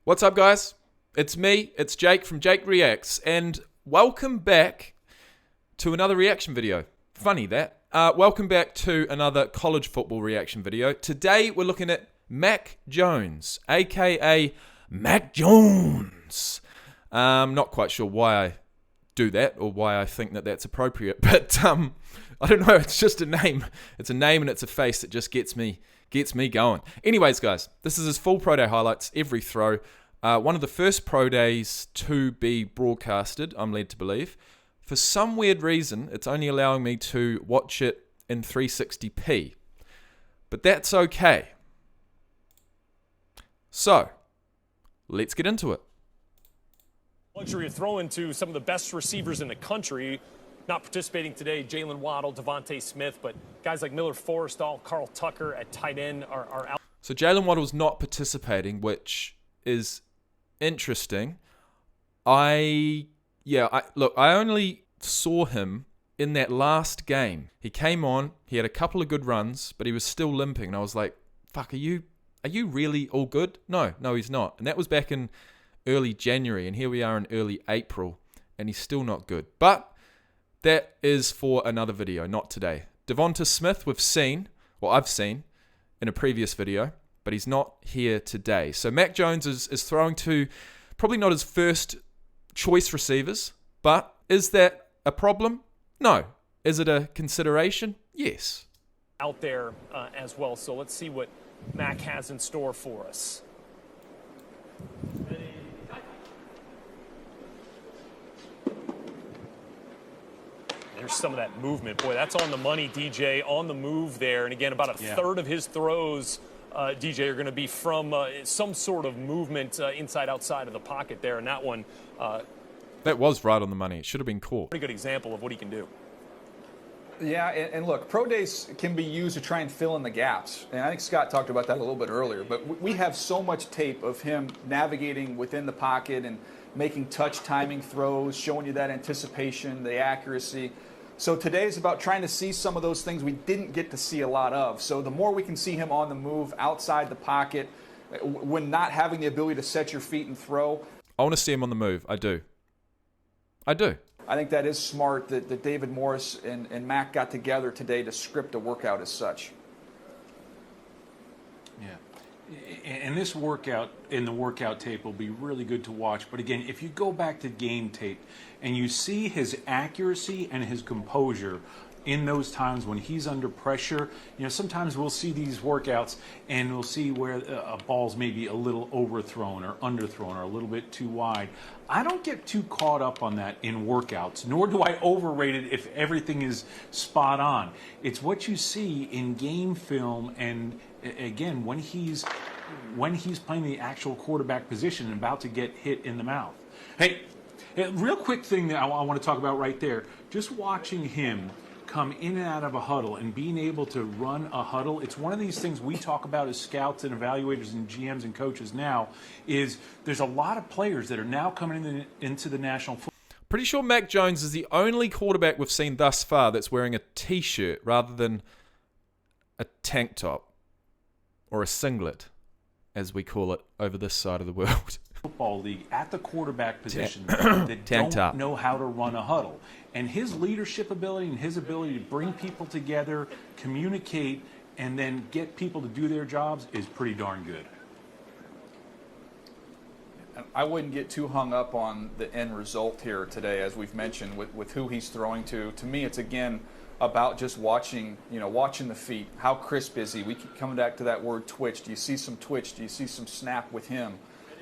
What's up, guys? It's me, it's Jake from Jake Reacts, and welcome back to another reaction video. Funny that. Welcome back to another college football reaction video. Today, we're looking at Mac Jones, aka Mac Jones. Not quite sure why I do that or why I think that that's appropriate, but I don't know. It's just a name. It's a name and it's a face that just gets me going. Anyways, guys, this is his full pro day highlights, every throw. One of the first pro days to be broadcasted, I'm led to believe. For some weird reason, it's only allowing me to watch it in 360p. But that's okay. So, let's get into it. Luxury of throwing to some of the best receivers in the country. Not participating today, Jalen Waddle, Devontae Smith, but guys like Miller Forristall, Carl Tucker at tight end are out. So Jalen Waddle's not participating, which is interesting. I only saw him in that last game. He came on, he had a couple of good runs, but he was still limping. And I was like, fuck, are you really all good? No, he's not. And that was back in early January, and here we are in early April, and he's still not good. But that is for another video, not today. Devonta Smith, I've seen in a previous video, but he's not here today. So Mac Jones is throwing to probably not his first choice receivers, but is that a problem? No. Is it a consideration? Yes. Out there as well. So let's see what Mac has in store for us. There's some of that movement. Boy, that's on the money, DJ, on the move there. And again, about a third of his throws, DJ, are going to be from some sort of movement inside, outside of the pocket there. And that one... that was right on the money. It should have been caught. Pretty good example of what he can do. Yeah, and look, pro days can be used to try and fill in the gaps. And I think Scott talked about that a little bit earlier. But we have so much tape of him navigating within the pocket and making touch timing throws, showing you that anticipation, the accuracy. So today is about trying to see some of those things we didn't get to see a lot of. So the more we can see him on the move, outside the pocket, when not having the ability to set your feet and throw. I want to see him on the move. I do. I think that is smart that David Morris and Mac got together today to script a workout as such. Yeah. And this workout in the workout tape will be really good to watch. But again, if you go back to game tape and you see his accuracy and his composure in those times when he's under pressure, sometimes we'll see these workouts and we'll see where a ball's maybe a little overthrown or underthrown or a little bit too wide. I don't get too caught up on that in workouts, nor do I overrate it if everything is spot on. It's what you see in game film, and again, when he's playing the actual quarterback position and about to get hit in the mouth. Hey, a real quick thing that I want to talk about right there, just watching him come in and out of a huddle and being able to run a huddle. It's one of these things we talk about as scouts and evaluators and GMs and coaches now, is there's a lot of players that are now coming into the National Football. Pretty sure Mac Jones is the only quarterback we've seen thus far that's wearing a t-shirt rather than a tank top or a singlet, as we call it over this side of the world. Football league at the quarterback position that don't know how to run a huddle. And his leadership ability and his ability to bring people together, communicate, and then get people to do their jobs is pretty darn good. I wouldn't get too hung up on the end result here today, as we've mentioned, with who he's throwing to. To me, it's again about just watching the feet. How crisp is he? We keep coming back to that word twitch. Do you see some twitch? Do you see some snap with him?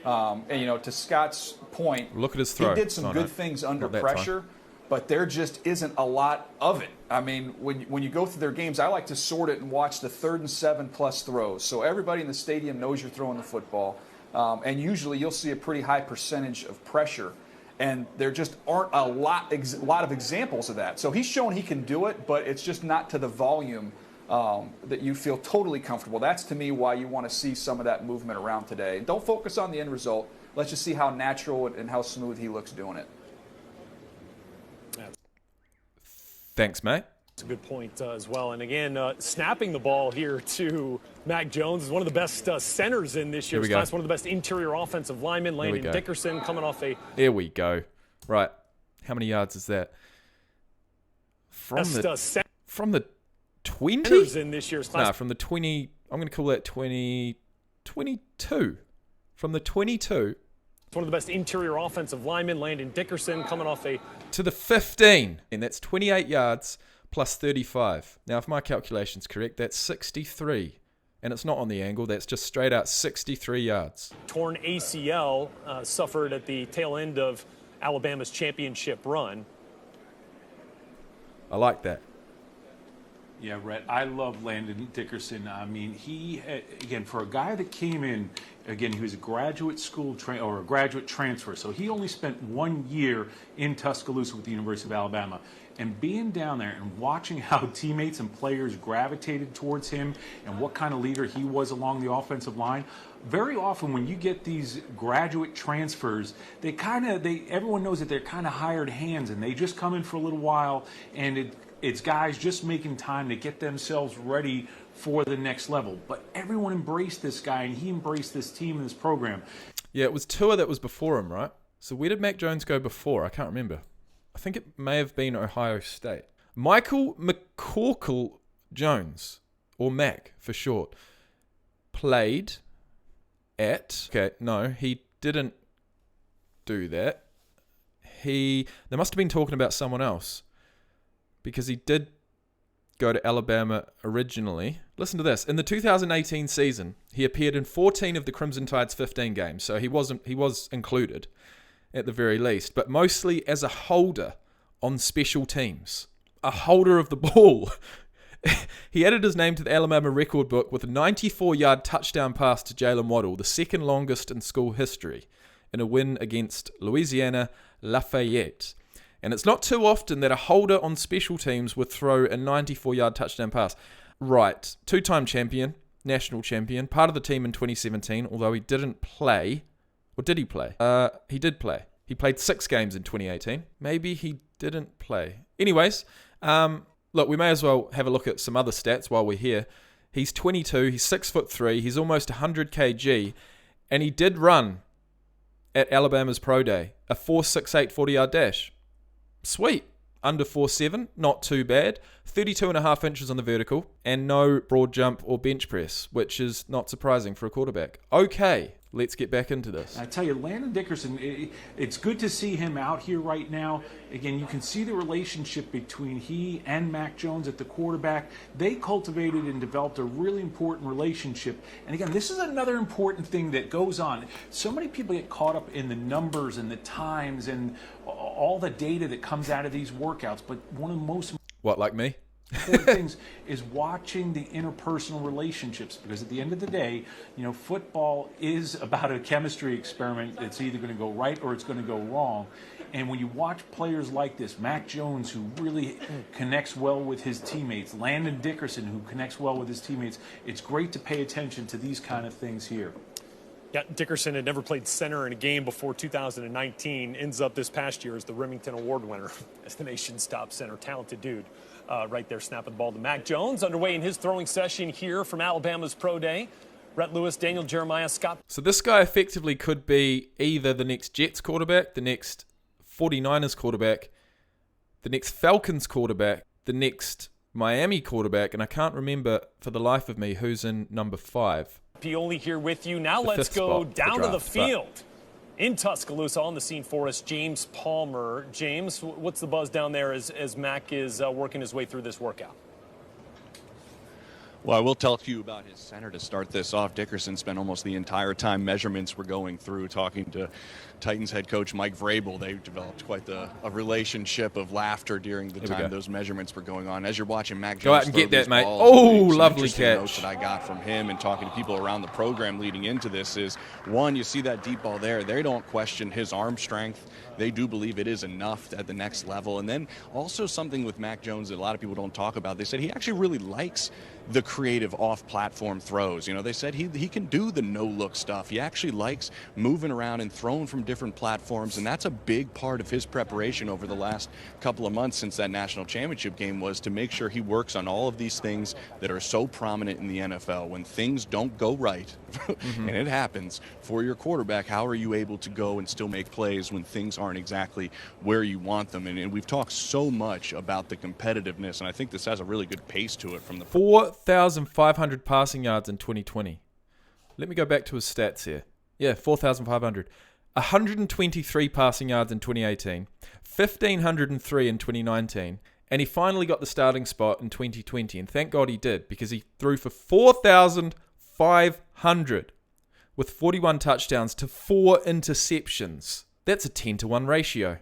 And to Scott's point, look at his throw. He did some good things under pressure, but there just isn't a lot of it. I mean, when you go through their games, I like to sort it and watch the 3rd and 7+ throws. So everybody in the stadium knows you're throwing the football. And usually you'll see a pretty high percentage of pressure. And there just aren't a lot of examples of that. So he's shown he can do it, but it's just not to the volume that you feel totally comfortable. That's, to me, why you want to see some of that movement around today. Don't focus on the end result. Let's just see how natural and how smooth he looks doing it. Thanks, mate. That's a good point as well. And again, snapping the ball here to Mac Jones is one of the best centers in this year's class, one of the best interior offensive linemen. Landon Dickerson coming off a... There we go. Right. How many yards is that? From the 20? In this year's class. No, from the 20... I'm going to call that 22. From the 22... It's one of the best interior offensive linemen, Landon Dickerson, coming off a... To the 15. And that's 28 yards plus 35. Now, if my calculation's correct, that's 63. And it's not on the angle. That's just straight out 63 yards. Torn ACL suffered at the tail end of Alabama's championship run. I like that. Yeah, Rhett, I love Landon Dickerson. I mean, he, again, for a guy that came in, again, he was a graduate school or a graduate transfer, so he only spent 1 year in Tuscaloosa with the University of Alabama. And being down there and watching how teammates and players gravitated towards him and what kind of leader he was along the offensive line, very often when you get these graduate transfers, everyone knows that they're kind of hired hands and they just come in for a little while, and it's guys just making time to get themselves ready for the next level. But everyone embraced this guy, and he embraced this team and this program. Yeah, it was Tua that was before him, right? So where did Mac Jones go before? I can't remember. I think it may have been Ohio State. Michael McCorkle Jones, or Mac for short, played at... Okay, no, he didn't do that. They must have been talking about someone else, because he did go to Alabama originally. Listen to this. In the 2018 season, he appeared in 14 of the Crimson Tide's 15 games, so he was included at the very least, but mostly as a holder on special teams. A holder of the ball. He added his name to the Alabama record book with a 94-yard touchdown pass to Jalen Waddle, the second longest in school history, in a win against Louisiana Lafayette. And it's not too often that a holder on special teams would throw a 94-yard touchdown pass. Right, two-time champion, national champion, part of the team in 2017, although he didn't play. Or did he play? He did play. He played 6 games in 2018. Maybe he didn't play. Anyways, look, we may as well have a look at some other stats while we're here. He's 22, he's 6'3", he's almost 100 kg, and he did run at Alabama's Pro Day a 4.68 40-yard dash. Sweet. Under 4.7, not too bad. 32.5 inches on the vertical, and no broad jump or bench press, which is not surprising for a quarterback. Okay, let's get back into this. I tell you, Landon Dickerson, it's good to see him out here right now. Again, you can see the relationship between he and Mac Jones at the quarterback. They cultivated and developed a really important relationship. And again, this is another important thing that goes on. So many people get caught up in the numbers and the times and all the data that comes out of these workouts, but one of the most like me? important things is watching the interpersonal relationships, because at the end of the day, football is about a chemistry experiment. It's either going to go right or it's going to go wrong. And when you watch players like this, Mac Jones, who really connects well with his teammates, Landon Dickerson, who connects well with his teammates, it's great to pay attention to these kind of things here. Yeah, Dickerson had never played center in a game before 2019. Ends up this past year as the Remington Award winner as the nation's top center. Talented dude right there snapping the ball to Mac Jones. Underway in his throwing session here from Alabama's Pro Day. Rhett Lewis, Daniel Jeremiah, Scott. So this guy effectively could be either the next Jets quarterback, the next 49ers quarterback, the next Falcons quarterback, the next Miami quarterback, and I can't remember for the life of me who's in number 5. Pioli here with you. Now let's go down to the field in Tuscaloosa. On the scene for us, James Palmer. James, what's the buzz down there as Mac is working his way through this workout? Well, I will tell you about his center to start this off. Dickerson spent almost the entire time measurements were going through talking to Titans head coach Mike Vrabel. They developed quite a relationship of laughter during the time those measurements were going on. As you're watching Mac Jones go out and get that, mate. Balls, Lovely catch. Notes that I got from him and talking to people around the program leading into this is, one, you see that deep ball there. They don't question his arm strength. They do believe it is enough at the next level. And then also something with Mac Jones that a lot of people don't talk about. They said he actually really likes the creative off-platform throws. You know, they said he can do the no-look stuff. He actually likes moving around and throwing from different platforms, and that's a big part of his preparation over the last couple of months since that national championship game, was to make sure he works on all of these things that are so prominent in the NFL. When things don't go right, and it happens for your quarterback, how are you able to go and still make plays when things aren't exactly where you want them? And we've talked so much about the competitiveness, and I think this has a really good pace to it from the 4,500 passing yards in 2020. Let me go back to his stats here. Yeah, 4,500. 123 passing yards in 2018, 1,503 in 2019, and he finally got the starting spot in 2020. And thank God he did, because he threw for 4,500 with 41 touchdowns to 4 interceptions. That's a 10-to-1 ratio.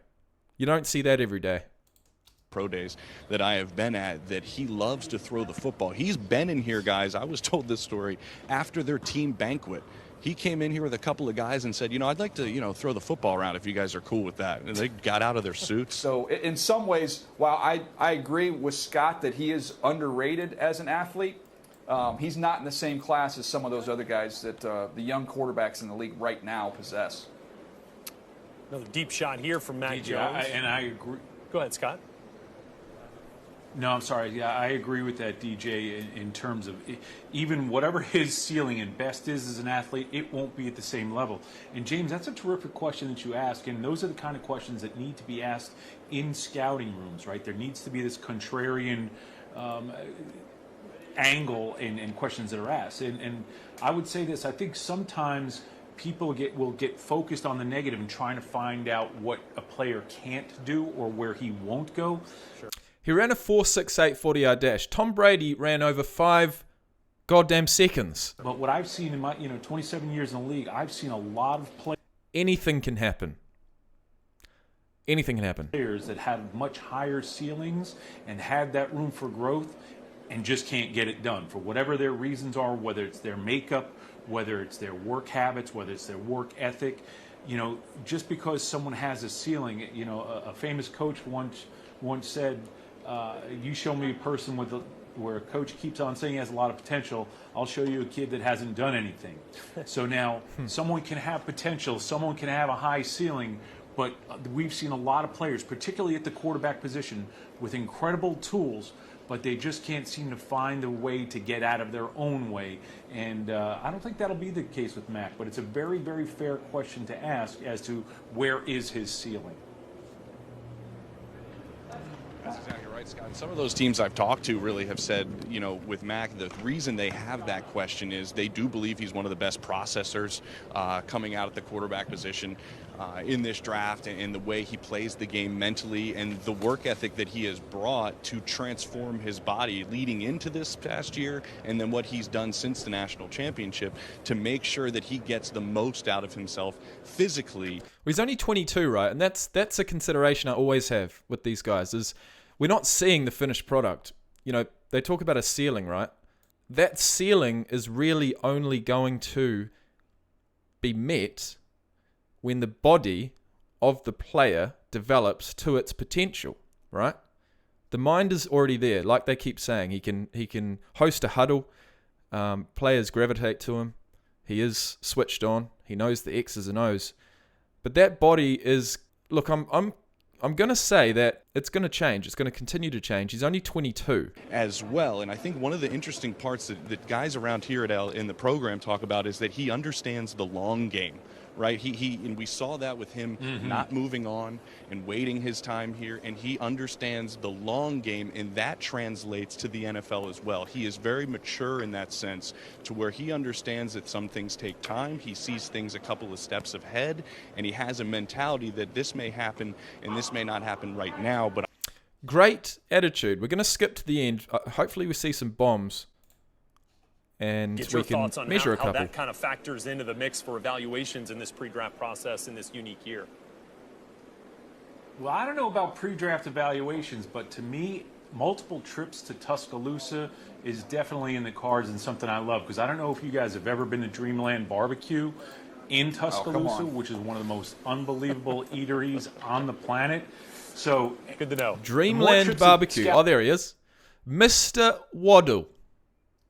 You don't see that every day. Pro days that I have been at, that he loves to throw the football. He's been in here, guys. I was told this story after their team banquet. He came in here with a couple of guys and said, I'd like to, throw the football around if you guys are cool with that. And they got out of their suits. So in some ways, while I agree with Scott that he is underrated as an athlete, he's not in the same class as some of those other guys that the young quarterbacks in the league right now possess. Another deep shot here from Mac DJ, Jones. I agree. Go ahead, Scott. No, I'm sorry. Yeah, I agree with that, DJ, in terms of even whatever his ceiling and best is as an athlete, it won't be at the same level. And, James, that's a terrific question that you ask, and those are the kind of questions that need to be asked in scouting rooms, right? There needs to be this contrarian angle and questions that are asked. And I would say this. I think sometimes people will get focused on the negative and trying to find out what a player can't do or where he won't go. Sure. He ran a 4.68 40-yard dash. Tom Brady ran over 5 goddamn seconds. But what I've seen in my 27 years in the league, I've seen a lot of players. Anything can happen. Anything can happen. Players that had much higher ceilings and had that room for growth and just can't get it done for whatever their reasons are, whether it's their makeup, whether it's their work habits, whether it's their work ethic. Just because someone has a ceiling, a famous coach once said, you show me a person where a coach keeps on saying he has a lot of potential, I'll show you a kid that hasn't done anything. So now someone can have potential, someone can have a high ceiling, but we've seen a lot of players, particularly at the quarterback position, with incredible tools, but they just can't seem to find a way to get out of their own way. And I don't think that'll be the case with Mac, but it's a very, very fair question to ask as to where is his ceiling. That's exactly right, Scott. Some of those teams I've talked to really have said, with Mac, the reason they have that question is they do believe he's one of the best processors coming out at the quarterback position in this draft, and the way he plays the game mentally and the work ethic that he has brought to transform his body leading into this past year, and then what he's done since the national championship to make sure that he gets the most out of himself physically. Well, he's only 22, right? And that's a consideration I always have with these guys is we're not seeing the finished product. They talk about a ceiling, right? That ceiling is really only going to be met when the body of the player develops to its potential, right? The mind is already there. Like they keep saying, he can host a huddle. Players gravitate to him. He is switched on. He knows the X's and O's. But that body is, look, I'm going to say that it's going to change. It's going to continue to change. He's only 22. As well, and I think one of the interesting parts that guys around here in the program talk about is that he understands the long game, right? And we saw that with him not moving on and waiting his time here, and he understands the long game, and that translates to the NFL as well. He is very mature in that sense, to where he understands that some things take time. He sees things a couple of steps ahead, and he has a mentality that this may happen and this may not happen right now. But great attitude. We're going to skip to the end. Hopefully we see some bombs. And get your we can thoughts on measure a how couple. that kind of factors into the mix for evaluations in this pre-draft process in this unique year. Well, I don't know about pre-draft evaluations, but to me, multiple trips to Tuscaloosa is definitely in the cards and something I love, because I don't know if you guys have ever been to Dreamland Barbecue in Tuscaloosa, which is one of the most unbelievable eateries on the planet. So good to know. Dreamland Barbecue. Oh, there he is. Mr. Waddle.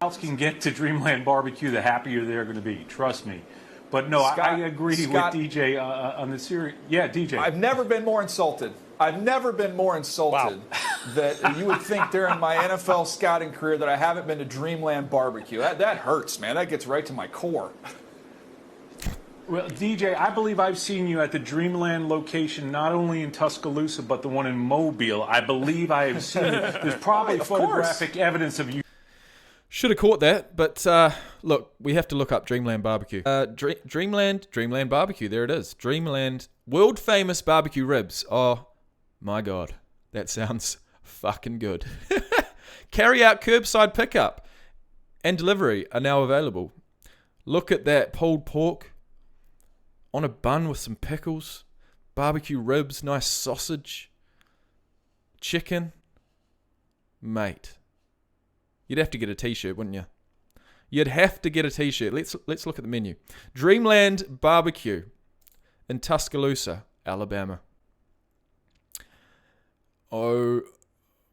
else can get to Dreamland Barbecue, the happier they're going to be. Trust me. But no, Scott, I agree Scott, with DJ on the series. Yeah, DJ. I've never been more insulted. I've never been more insulted that you would think during my NFL scouting career that I haven't been to Dreamland Barbecue. That hurts, man. That gets right to my core. Well, DJ, I believe I've seen you at the Dreamland location, not only in Tuscaloosa, but the one in Mobile. I believe I have seen it. There's probably photographic evidence of you. Should have caught that, but look, we have to look up Dreamland Barbecue. Dreamland Barbecue, there it is. Dreamland, world famous barbecue ribs. Oh my God, that sounds fucking good. Carry out curbside pickup and delivery are now available. Look at that pulled pork on a bun with some pickles, barbecue ribs, nice sausage, chicken. Mate. You'd have to get a t-shirt, wouldn't you? You'd have to get a t-shirt. Let's look at the menu. Dreamland Barbecue in Tuscaloosa, Alabama. Oh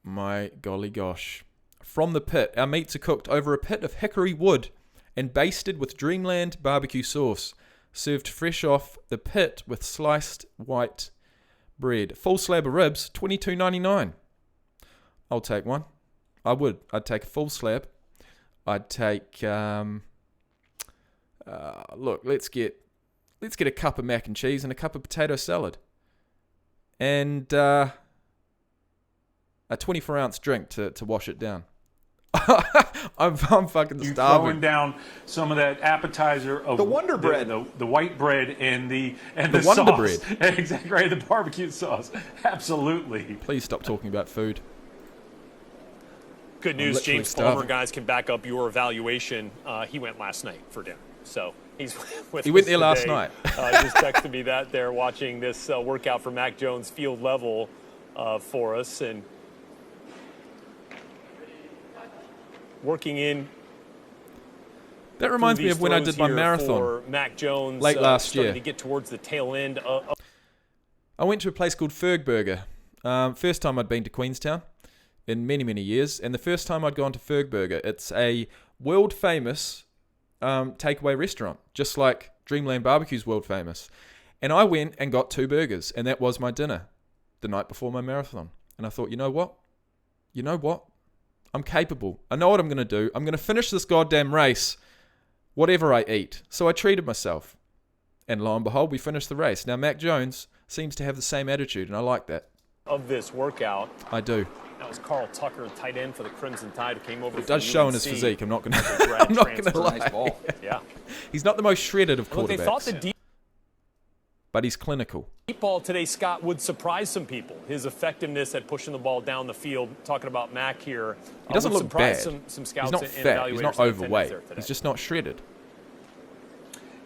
my golly gosh. From the pit, our meats are cooked over a pit of hickory wood and basted with Dreamland barbecue sauce, served fresh off the pit with sliced white bread. Full slab of ribs, $22.99. I'll take one. I would. I'd take a full slab. I'd take. Look, let's get a cup of mac and cheese and a cup of potato salad, and a 24-ounce drink to wash it down. I'm fucking starving. You're throwing down some of that appetizer of the Wonder Bread, the white bread, and the Wonder sauce. Bread. Exactly right, the barbecue sauce. Absolutely. Please stop talking about food. Good news, literally James starving. Palmer, guys, can back up your evaluation. He went last night for dinner, so he's with He went us there last today. night. Just texted me that they're watching this workout for Mac Jones field level for us, and working in. That reminds me of when I did my marathon for Mac Jones late last year. To get towards the tail end of I went to a place called Fergburger. First time I'd been to Queenstown in many, many years, and the first time I'd gone to Fergburger. It's a world famous takeaway restaurant, just like Dreamland Barbecue's world famous. And I went and got 2 burgers, and that was my dinner the night before my marathon. And I thought, you know what? I'm capable. I know what I'm going to do. I'm going to finish this goddamn race, whatever I eat. So I treated myself. And lo and behold, we finished the race. Now, Mac Jones seems to have the same attitude, and I like that. of this workout. I do. That was Carl Tucker, tight end for the Crimson Tide, who came over. It does show in his physique. I'm not going to to lie. Nice ball. Yeah. He's not the most shredded of Look, they thought the quarterbacks, but he's clinical. deep ball today, Scott, would surprise some people. His effectiveness at pushing the ball down the field. Talking about Mac here. He doesn't would look surprise bad. Some scouts He's not and fat. He's not evaluators in attendance overweight. there today. He's just not shredded.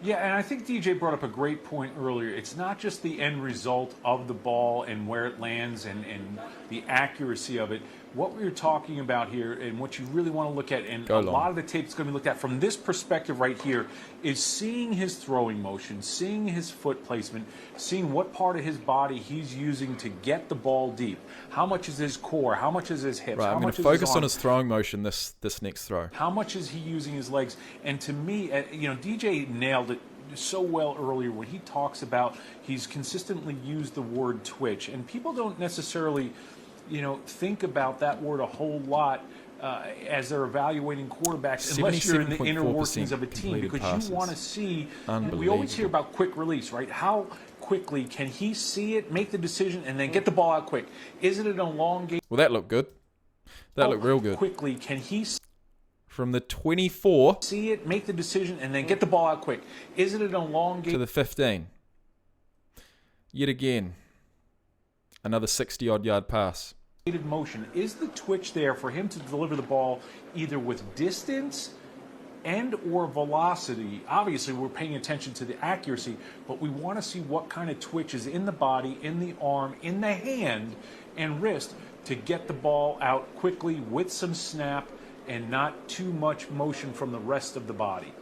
Yeah, and I think DJ brought up a great point earlier. It's not just the end result of the ball and where it lands and the accuracy of it. What we're talking about here and what you really want to look at, and a lot of the tape is going to be looked at from this perspective right here, is seeing his throwing motion, seeing his foot placement, seeing what part of his body he's using to get the ball deep. How much is his core? How much is his hips? Right, how I'm going much to is his focus on arm? his throwing motion this next throw. How much is he using his legs? And to me, DJ nailed it so well earlier when he talks about he's consistently used the word twitch. And people don't necessarily, think about that word a whole lot as they're evaluating quarterbacks unless you're in the inner workings of a team, because passes. you want to see. We always Unbelievable. hear about quick release, right? How quickly can he see it, make the decision, and then get the ball out quick? Is it an elongated? Well, that looked good. That looked real good. Quickly can he From the 24 see it, make the decision, and then get the ball out quick? Is it an elongated? to the 15. Yet again, another 60-odd yard pass. Motion. Is the twitch there for him to deliver the ball either with distance and or velocity? Obviously, we're paying attention to the accuracy, but we want to see what kind of twitch is in the body, in the arm, in the hand, and wrist to get the ball out quickly with some snap and not too much motion from the rest of the body.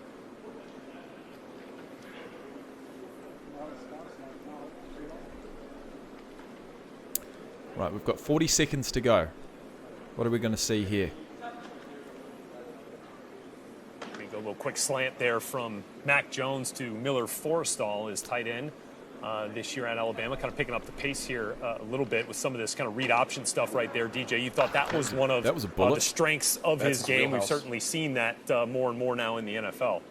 Right, we've got 40 seconds to go. What are we going to see here? quick slant there from Mac Jones to Miller Forrestall, his tight end this year at Alabama, kind of picking up the pace here a little bit with some of this kind of read option stuff right there. DJ, you thought that was one of the strengths of his game. We've certainly seen that more and more now in the NFL.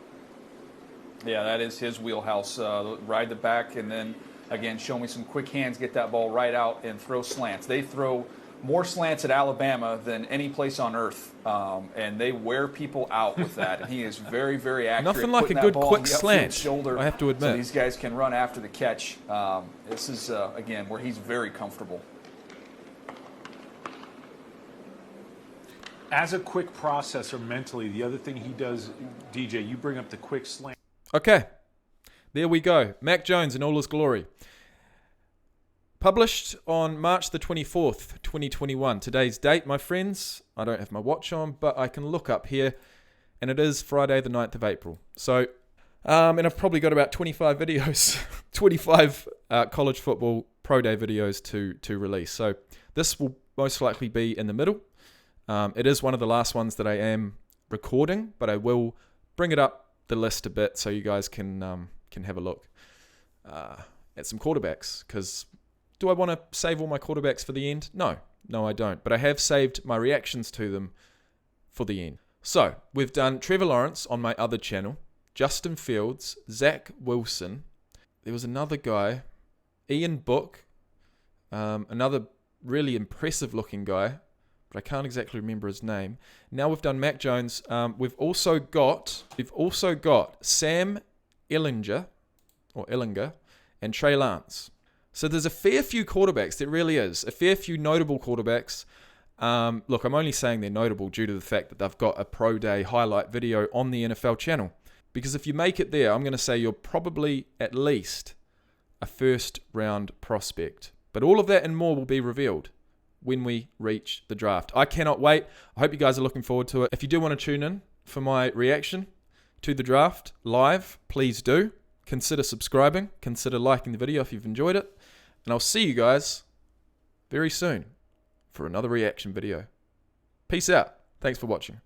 Yeah, that is his wheelhouse. Ride the back and then, again, show me some quick hands, get that ball right out and throw slants. They throw more slants at Alabama than any place on earth, and they wear people out with that. And he is very, very accurate. Nothing like a good quick slant, shoulder, I have to admit. So these guys can run after the catch. This is, again, where he's very comfortable. As a quick processor mentally, the other thing he does, DJ, you bring up the quick slant. Okay, there we go. Mac Jones in all his glory. Published on March the 24th, 2021. Today's date, my friends, I don't have my watch on, but I can look up here, and it is Friday the 9th of April. So, and I've probably got about 25 videos, 25 college football pro day videos to release. So this will most likely be in the middle. It is one of the last ones that I am recording, but I will bring it up the list a bit so you guys can have a look at some quarterbacks, because do I want to save all my quarterbacks for the end? No, I don't. But I have saved my reactions to them for the end. So, we've done Trevor Lawrence on my other channel, Justin Fields, Zach Wilson. There was another guy, Ian Book, another really impressive looking guy, but I can't exactly remember his name. Now we've done Mac Jones. We've also got Sam Ehlinger, and Trey Lance. So there's a fair few quarterbacks, there really is. A fair few notable quarterbacks. Look, I'm only saying they're notable due to the fact that they've got a Pro Day highlight video on the NFL channel. Because if you make it there, I'm going to say you're probably at least a first round prospect. But all of that and more will be revealed when we reach the draft. I cannot wait. I hope you guys are looking forward to it. If you do want to tune in for my reaction to the draft live, please do. Consider subscribing. Consider liking the video if you've enjoyed it. And I'll see you guys very soon for another reaction video. Peace out. Thanks for watching.